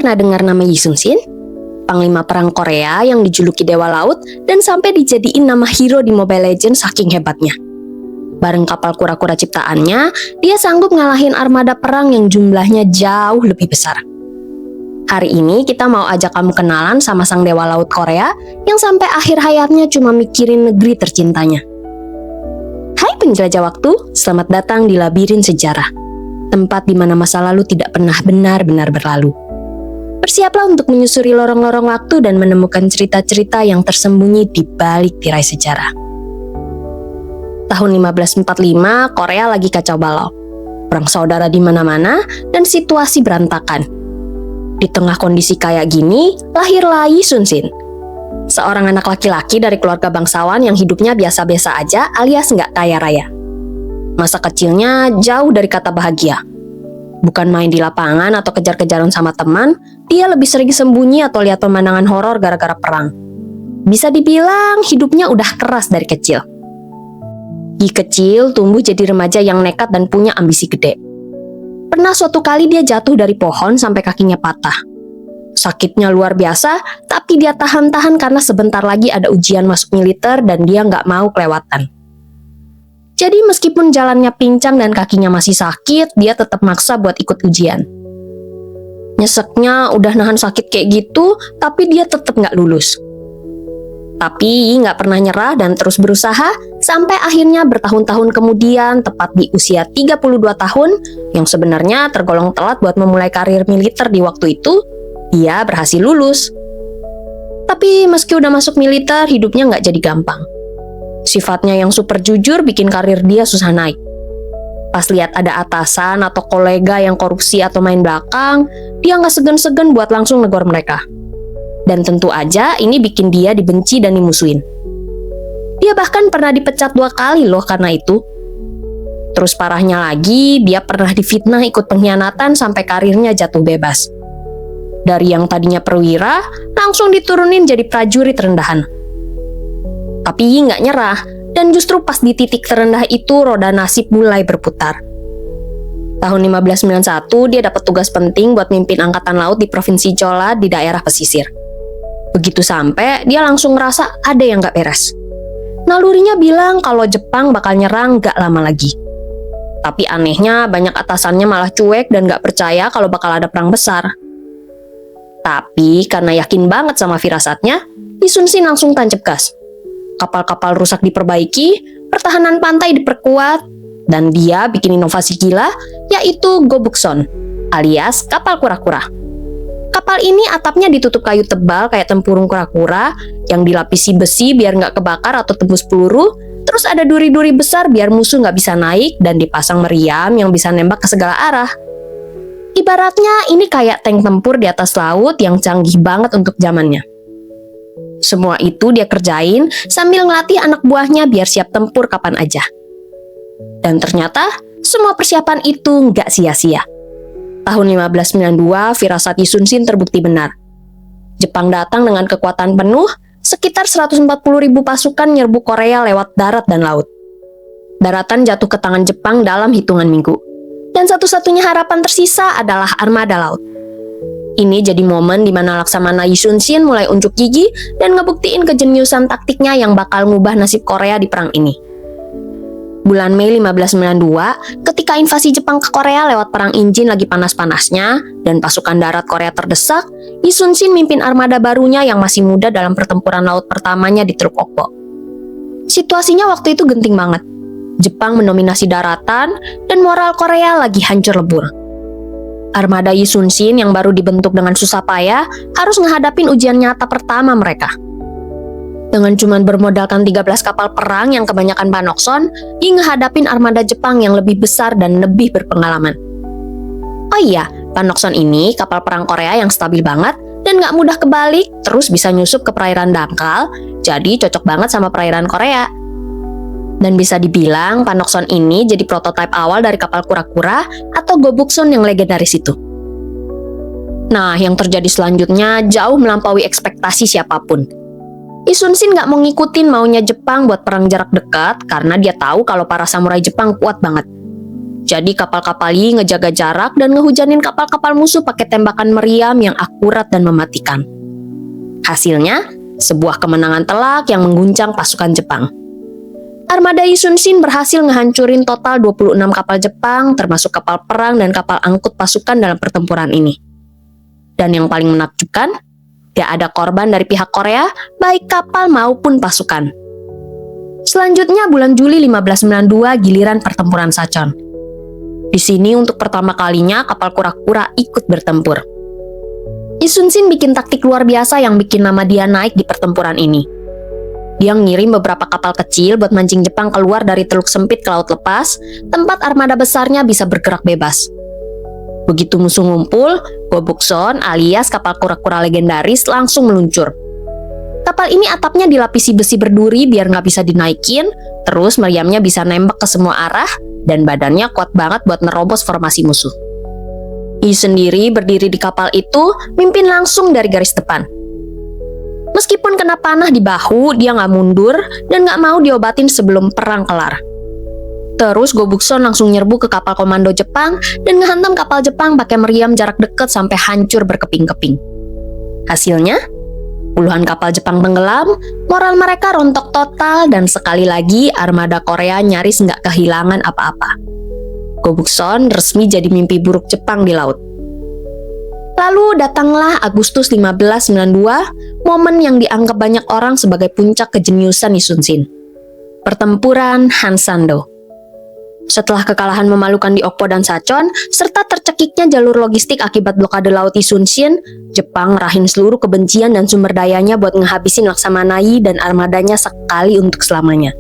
pernah dengar nama Yi Sun-shin? Panglima perang Korea yang dijuluki Dewa Laut dan sampai dijadiin nama hero di Mobile Legends saking hebatnya. Bareng kapal kura-kura ciptaannya, dia sanggup ngalahin armada perang yang jumlahnya jauh lebih besar. Hari ini kita mau ajak kamu kenalan sama sang Dewa Laut Korea yang sampai akhir hayatnya cuma mikirin negeri tercintanya. Hai penjelajah waktu, selamat datang di Labirin Sejarah, tempat di mana masa lalu tidak pernah benar-benar berlalu. Bersiaplah untuk menyusuri lorong-lorong waktu dan menemukan cerita-cerita yang tersembunyi di balik tirai sejarah. Tahun 1545, Korea lagi kacau balau. Perang saudara di mana-mana dan situasi berantakan. Di tengah kondisi kayak gini, lahirlah Yi Sun-shin. Seorang anak laki-laki dari keluarga bangsawan yang hidupnya biasa-biasa aja alias nggak kaya raya. Masa kecilnya jauh dari kata bahagia. Bukan main di lapangan atau kejar-kejaran sama teman, dia lebih sering sembunyi atau lihat pemandangan horor gara-gara perang. Bisa dibilang hidupnya udah keras dari kecil. Yi kecil tumbuh jadi remaja yang nekat dan punya ambisi gede. Pernah suatu kali dia jatuh dari pohon sampai kakinya patah. Sakitnya luar biasa, tapi dia tahan-tahan karena sebentar lagi ada ujian masuk militer dan dia nggak mau kelewatan. Jadi meskipun jalannya pincang dan kakinya masih sakit, dia tetap maksa buat ikut ujian. Nyeseknya udah nahan sakit kayak gitu, tapi dia tetap nggak lulus. Tapi nggak pernah nyerah dan terus berusaha, sampai akhirnya bertahun-tahun kemudian, tepat di usia 32 tahun, yang sebenarnya tergolong telat buat memulai karir militer di waktu itu, dia berhasil lulus. Tapi meski udah masuk militer, hidupnya nggak jadi gampang. Sifatnya yang super jujur bikin karir dia susah naik. Pas lihat ada atasan atau kolega yang korupsi atau main belakang, dia nggak segan-segan buat langsung negor mereka. Dan tentu aja ini bikin dia dibenci dan dimusuhin. Dia bahkan pernah dipecat 2 kali loh karena itu. Terus parahnya lagi, dia pernah difitnah ikut pengkhianatan sampai karirnya jatuh bebas. Dari yang tadinya perwira, langsung diturunin jadi prajurit rendahan. Tapi Yi nggak nyerah, dan justru pas di titik terendah itu roda nasib mulai berputar. Tahun 1591 dia dapat tugas penting buat mimpin angkatan laut di provinsi Jeolla di daerah pesisir. Begitu sampai, dia langsung ngerasa ada yang nggak beres. Nalurinya bilang kalau Jepang bakal nyerang nggak lama lagi. Tapi anehnya banyak atasannya malah cuek dan nggak percaya kalau bakal ada perang besar. Tapi karena yakin banget sama firasatnya, Yi Sun-shin langsung tancap gas. Kapal-kapal rusak diperbaiki, pertahanan pantai diperkuat, dan dia bikin inovasi gila, yaitu Gobukson, alias kapal kura-kura. Kapal ini atapnya ditutup kayu tebal kayak tempurung kura-kura, yang dilapisi besi biar nggak kebakar atau tembus peluru, terus ada duri-duri besar biar musuh nggak bisa naik, dan dipasang meriam yang bisa nembak ke segala arah. Ibaratnya ini kayak tank tempur di atas laut yang canggih banget untuk zamannya. Semua itu dia kerjain sambil ngelatih anak buahnya biar siap tempur kapan aja. Dan ternyata semua persiapan itu nggak sia-sia. Tahun 1592, firasat Yi Sun-shin terbukti benar. Jepang datang dengan kekuatan penuh, sekitar 140.000 pasukan nyerbu Korea lewat darat dan laut. Daratan jatuh ke tangan Jepang dalam hitungan minggu. Dan satu-satunya harapan tersisa adalah armada laut. Ini jadi momen di mana Laksamana Yi Sun-shin mulai unjuk gigi dan ngebuktiin kejeniusan taktiknya yang bakal ngubah nasib Korea di perang ini. Bulan Mei 1592, ketika invasi Jepang ke Korea lewat perang Injin lagi panas-panasnya dan pasukan darat Korea terdesak, Yi Sun-shin mimpin armada barunya yang masih muda dalam pertempuran laut pertamanya di Teluk Okpo. Situasinya waktu itu genting banget. Jepang mendominasi daratan dan moral Korea lagi hancur lebur. Armada Yi Sun-shin yang baru dibentuk dengan susah payah harus ngehadapin ujian nyata pertama mereka. Dengan cuman bermodalkan 13 kapal perang yang kebanyakan Panokson, Yi ngehadapin armada Jepang yang lebih besar dan lebih berpengalaman. Oh iya, Panokson ini kapal perang Korea yang stabil banget dan gak mudah kebalik, terus bisa nyusup ke perairan dangkal, jadi cocok banget sama perairan Korea. Dan bisa dibilang Panokson ini jadi prototipe awal dari kapal kura-kura atau Gobukson yang legendaris itu. Nah, yang terjadi selanjutnya jauh melampaui ekspektasi siapapun. Yi Sun-shin gak mau ngikutin maunya Jepang buat perang jarak dekat karena dia tahu kalau para samurai Jepang kuat banget. Jadi kapal-kapal Yi ngejaga jarak dan ngehujanin kapal-kapal musuh pakai tembakan meriam yang akurat dan mematikan. Hasilnya, sebuah kemenangan telak yang mengguncang pasukan Jepang. Armada Yi Sun Sin berhasil ngehancurin total 26 kapal Jepang, termasuk kapal perang dan kapal angkut pasukan dalam pertempuran ini. Dan yang paling menakjubkan, gak ada korban dari pihak Korea, baik kapal maupun pasukan. Selanjutnya bulan Juli 1592 giliran pertempuran Sachon. Di sini untuk pertama kalinya kapal kura-kura ikut bertempur. Yi Sun Sin bikin taktik luar biasa yang bikin nama dia naik di pertempuran ini. Dia ngirim beberapa kapal kecil buat mancing Jepang keluar dari teluk sempit ke laut lepas, tempat armada besarnya bisa bergerak bebas. Begitu musuh ngumpul, Gobukson alias kapal kura-kura legendaris langsung meluncur. Kapal ini atapnya dilapisi besi berduri biar nggak bisa dinaikin, terus meriamnya bisa nembak ke semua arah, dan badannya kuat banget buat nerobos formasi musuh. Yi sendiri berdiri di kapal itu, mimpin langsung dari garis depan. Meskipun kena panah di bahu, dia nggak mundur dan nggak mau diobatin sebelum perang kelar. Terus Gobukson langsung nyerbu ke kapal komando Jepang dan ngehantam kapal Jepang pakai meriam jarak dekat sampai hancur berkeping-keping. Hasilnya, puluhan kapal Jepang tenggelam, moral mereka rontok total dan sekali lagi armada Korea nyaris nggak kehilangan apa-apa. Gobukson resmi jadi mimpi buruk Jepang di laut. Lalu datanglah Agustus 1592, momen yang dianggap banyak orang sebagai puncak kejeniusan Yi Sun Sin. Pertempuran Hansando. Setelah kekalahan memalukan di Okpo dan Sachon, serta tercekiknya jalur logistik akibat blokade laut Yi Sun Sin, Jepang ngerahin seluruh kebencian dan sumber dayanya buat ngehabisin Laksamana Yi dan armadanya sekali untuk selamanya.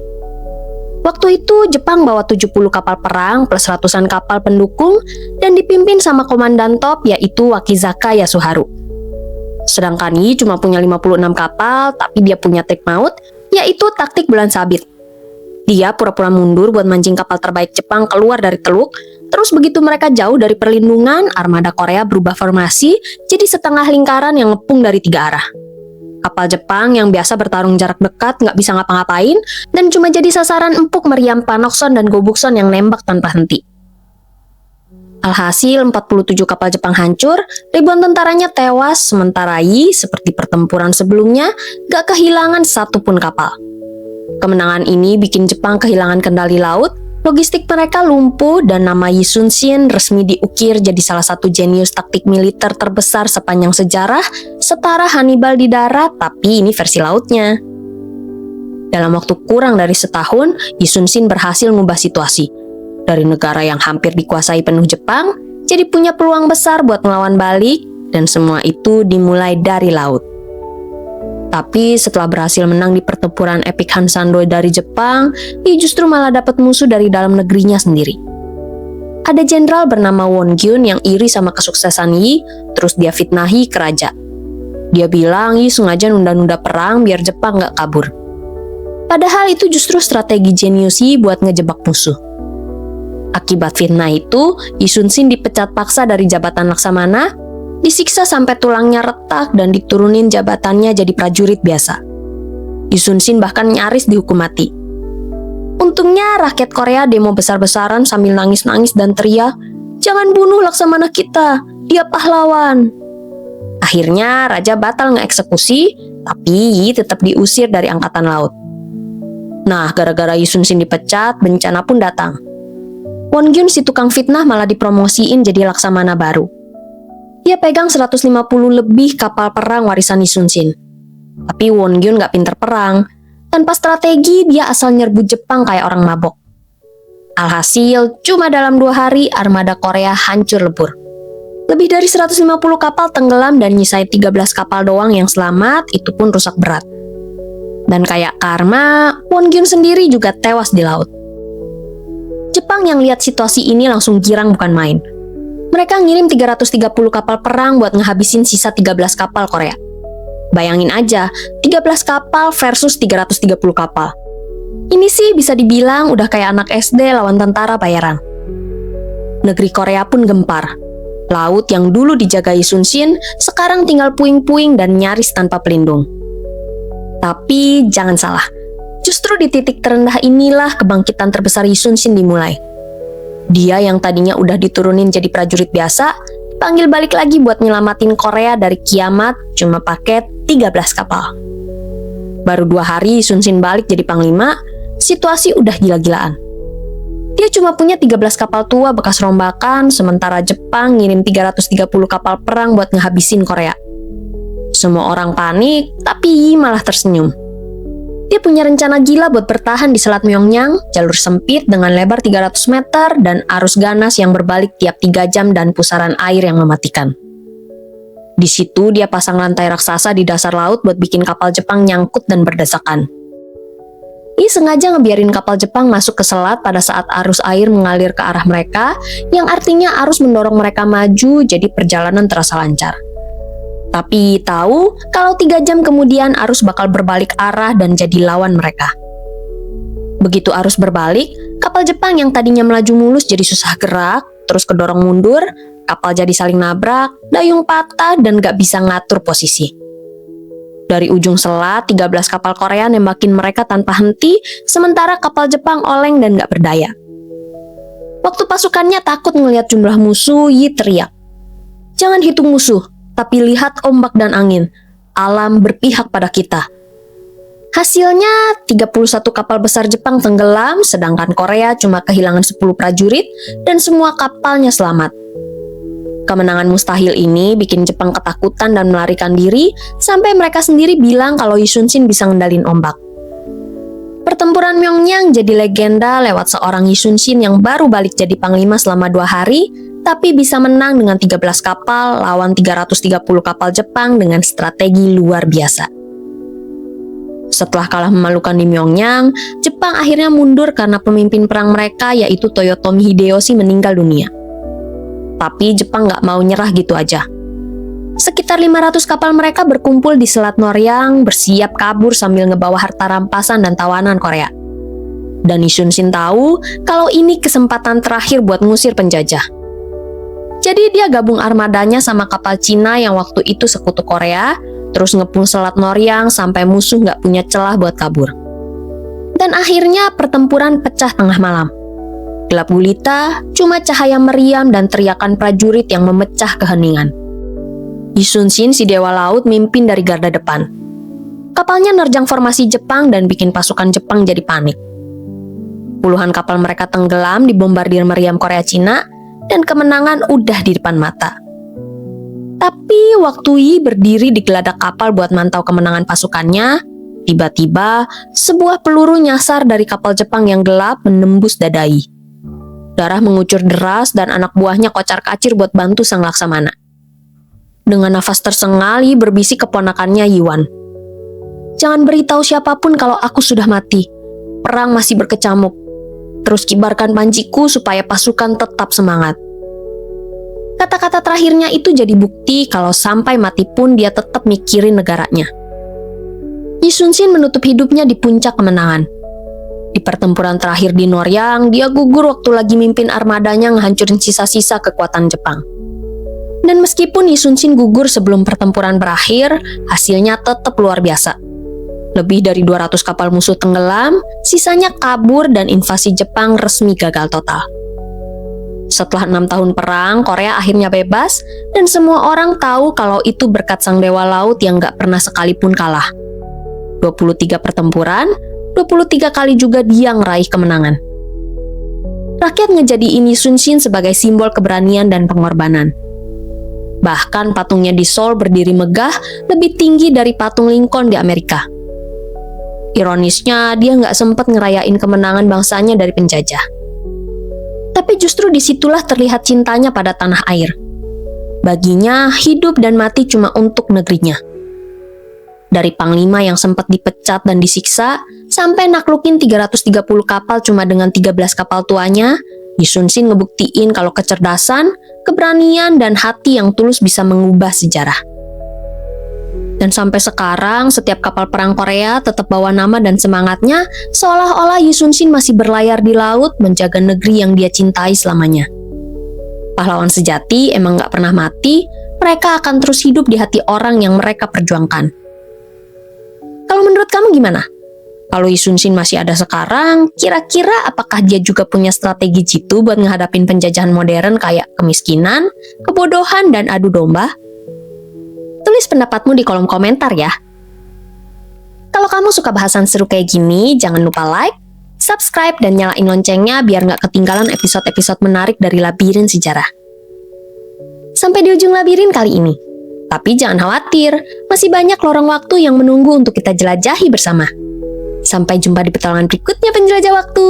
Waktu itu Jepang bawa 70 kapal perang plus ratusan kapal pendukung dan dipimpin sama komandan top yaitu Wakizaka Yasuharu. Sedangkan Yi cuma punya 56 kapal tapi dia punya trik maut yaitu taktik bulan sabit. Dia pura-pura mundur buat mancing kapal terbaik Jepang keluar dari teluk, terus begitu mereka jauh dari perlindungan, armada Korea berubah formasi jadi setengah lingkaran yang ngepung dari 3 arah. Kapal Jepang yang biasa bertarung jarak dekat nggak bisa ngapa-ngapain dan cuma jadi sasaran empuk meriam Panokson dan Gobukson yang nembak tanpa henti. Alhasil 47 kapal Jepang hancur, ribuan tentaranya tewas, sementara Yi seperti pertempuran sebelumnya nggak kehilangan satupun kapal. Kemenangan ini bikin Jepang kehilangan kendali laut, logistik mereka lumpuh dan nama Yi Sun Sin resmi diukir jadi salah satu jenius taktik militer terbesar sepanjang sejarah, setara Hannibal di darat, tapi ini versi lautnya. Dalam waktu kurang dari setahun, Yi Sun Sin berhasil mengubah situasi. Dari negara yang hampir dikuasai penuh Jepang, jadi punya peluang besar buat melawan balik, dan semua itu dimulai dari laut. Tapi setelah berhasil menang di pertempuran epik Hansando dari Jepang, Yi justru malah dapat musuh dari dalam negerinya sendiri. Ada jenderal bernama Won Gyun yang iri sama kesuksesan Yi, terus dia fitnahi ke raja. Dia bilang Yi sengaja nunda-nunda perang biar Jepang nggak kabur. Padahal itu justru strategi jenius Yi buat ngejebak musuh. Akibat fitnah itu, Yi Sun Sin dipecat paksa dari jabatan Laksamana, disiksa sampai tulangnya retak dan diturunin jabatannya jadi prajurit biasa. Yi Sun Sin bahkan nyaris dihukum mati. Untungnya rakyat Korea demo besar-besaran sambil nangis-nangis dan teriak, "Jangan bunuh Laksamana kita, dia pahlawan." Akhirnya raja batal ngeeksekusi, tapi Yi tetap diusir dari angkatan laut. Nah, gara-gara Yi Sun Sin dipecat, bencana pun datang. Won Gyun si tukang fitnah malah dipromosiin jadi Laksamana baru. Dia pegang 150 lebih kapal perang warisan Yi Sun Sin. Tapi Won Gyun gak pinter perang. Tanpa strategi, dia asal nyerbu Jepang kayak orang mabok. Alhasil, cuma dalam 2 hari armada Korea hancur lebur. Lebih dari 150 kapal tenggelam dan nyisai 13 kapal doang yang selamat, itu pun rusak berat. Dan kayak karma, Won Gyun sendiri juga tewas di laut. Jepang yang lihat situasi ini langsung girang bukan main. Mereka ngirim 330 kapal perang buat ngehabisin sisa 13 kapal Korea. Bayangin aja, 13 kapal versus 330 kapal. Ini sih bisa dibilang udah kayak anak SD lawan tentara bayaran. Negeri Korea pun gempar. Laut yang dulu dijaga Yi Sun Sin, sekarang tinggal puing-puing dan nyaris tanpa pelindung. Tapi jangan salah, justru di titik terendah inilah kebangkitan terbesar Yi Sun Sin dimulai. Dia yang tadinya udah diturunin jadi prajurit biasa, panggil balik lagi buat nyelamatin Korea dari kiamat cuma pakai 13 kapal. Baru 2 hari Sun Sin balik jadi panglima, situasi udah gila-gilaan. Dia cuma punya 13 kapal tua bekas rombakan, sementara Jepang ngirim 330 kapal perang buat ngehabisin Korea. Semua orang panik, tapi Yi malah tersenyum. Dia punya rencana gila buat bertahan di Selat Myeongnyang, jalur sempit dengan lebar 300 meter dan arus ganas yang berbalik tiap 3 jam dan pusaran air yang mematikan. Di situ dia pasang rantai raksasa di dasar laut buat bikin kapal Jepang nyangkut dan berdesakan. Yi sengaja ngebiarin kapal Jepang masuk ke selat pada saat arus air mengalir ke arah mereka, yang artinya arus mendorong mereka maju, jadi perjalanan terasa lancar. Tapi tahu kalau 3 jam kemudian arus bakal berbalik arah dan jadi lawan mereka. Begitu arus berbalik, kapal Jepang yang tadinya melaju mulus jadi susah gerak, terus kedorong mundur, kapal jadi saling nabrak, dayung patah dan gak bisa ngatur posisi. Dari ujung selat, 13 kapal Korea nembakin mereka tanpa henti, sementara kapal Jepang oleng dan gak berdaya. Waktu pasukannya takut ngelihat jumlah musuh, Yi teriak, "Jangan hitung musuh, tapi lihat ombak dan angin. Alam berpihak pada kita." Hasilnya, 31 kapal besar Jepang tenggelam, sedangkan Korea cuma kehilangan 10 prajurit dan semua kapalnya selamat. Kemenangan mustahil ini bikin Jepang ketakutan dan melarikan diri, sampai mereka sendiri bilang kalau Yi Sun Sin bisa ngendalin ombak. Pertempuran Myeongnyang jadi legenda lewat seorang Yi Sun Sin yang baru balik jadi panglima selama 2 hari, tapi bisa menang dengan 13 kapal lawan 330 kapal Jepang dengan strategi luar biasa. Setelah kalah memalukan di Myeongnyang, Jepang akhirnya mundur karena pemimpin perang mereka yaitu Toyotomi Hideyoshi meninggal dunia. Tapi Jepang nggak mau nyerah gitu aja. Sekitar 500 kapal mereka berkumpul di Selat Noryang, bersiap kabur sambil ngebawa harta rampasan dan tawanan Korea. Dan Yi Sun Sin tahu kalau ini kesempatan terakhir buat ngusir penjajah. Jadi dia gabung armadanya sama kapal Cina yang waktu itu sekutu Korea, terus ngepung Selat Noryang sampai musuh nggak punya celah buat kabur. Dan akhirnya pertempuran pecah tengah malam. Gelap gulita, cuma cahaya meriam dan teriakan prajurit yang memecah keheningan. Yi Sun Sin, si dewa laut, mimpin dari garda depan. Kapalnya nerjang formasi Jepang dan bikin pasukan Jepang jadi panik. Puluhan kapal mereka tenggelam dibombardir meriam Korea Cina, dan kemenangan udah di depan mata. Tapi waktu Yi berdiri di geladak kapal buat mantau kemenangan pasukannya, tiba-tiba sebuah peluru nyasar dari kapal Jepang yang gelap menembus dada Yi. Darah mengucur deras dan anak buahnya kocar-kacir buat bantu sang laksamana. Dengan nafas tersengal, Yi berbisik keponakannya Yiwan. "Jangan beritahu siapapun kalau aku sudah mati. Perang masih berkecamuk. Terus kibarkan panjiku supaya pasukan tetap semangat." Kata-kata terakhirnya itu jadi bukti kalau sampai mati pun dia tetap mikirin negaranya. Yi Sun Sin menutup hidupnya di puncak kemenangan. Di pertempuran terakhir di Noryang, dia gugur waktu lagi mimpin armadanya ngehancurin sisa-sisa kekuatan Jepang. Dan meskipun Yi Sun Sin gugur sebelum pertempuran berakhir, hasilnya tetap luar biasa. Lebih dari 200 kapal musuh tenggelam, sisanya kabur dan invasi Jepang resmi gagal total. Setelah 6 tahun perang, Korea akhirnya bebas dan semua orang tahu kalau itu berkat sang dewa laut yang gak pernah sekalipun kalah. 23 pertempuran, 23 kali juga dia ngeraih kemenangan. Rakyat ngejadiin Yi Sun Sin sebagai simbol keberanian dan pengorbanan. Bahkan patungnya di Seoul berdiri megah lebih tinggi dari patung Lincoln di Amerika. Ironisnya, dia nggak sempat ngerayain kemenangan bangsanya dari penjajah. Tapi justru disitulah terlihat cintanya pada tanah air. Baginya, hidup dan mati cuma untuk negerinya. Dari panglima yang sempat dipecat dan disiksa, sampai naklukin 330 kapal cuma dengan 13 kapal tuanya, Yi Sun Sin ngebuktiin kalau kecerdasan, keberanian, dan hati yang tulus bisa mengubah sejarah. Dan sampai sekarang, setiap kapal perang Korea tetap bawa nama dan semangatnya, seolah-olah Yi Sun Sin masih berlayar di laut menjaga negeri yang dia cintai selamanya. Pahlawan sejati emang gak pernah mati, mereka akan terus hidup di hati orang yang mereka perjuangkan. Kalau menurut kamu gimana? Kalau Lee Sun Sin masih ada sekarang, kira-kira apakah dia juga punya strategi jitu buat menghadapin penjajahan modern kayak kemiskinan, kebodohan, dan adu domba? Tulis pendapatmu di kolom komentar ya. Kalau kamu suka bahasan seru kayak gini, jangan lupa like, subscribe, dan nyalain loncengnya biar nggak ketinggalan episode-episode menarik dari Labirin Sejarah. Sampai di ujung labirin kali ini. Tapi jangan khawatir, masih banyak lorong waktu yang menunggu untuk kita jelajahi bersama. Sampai jumpa di petualangan berikutnya penjelajah waktu.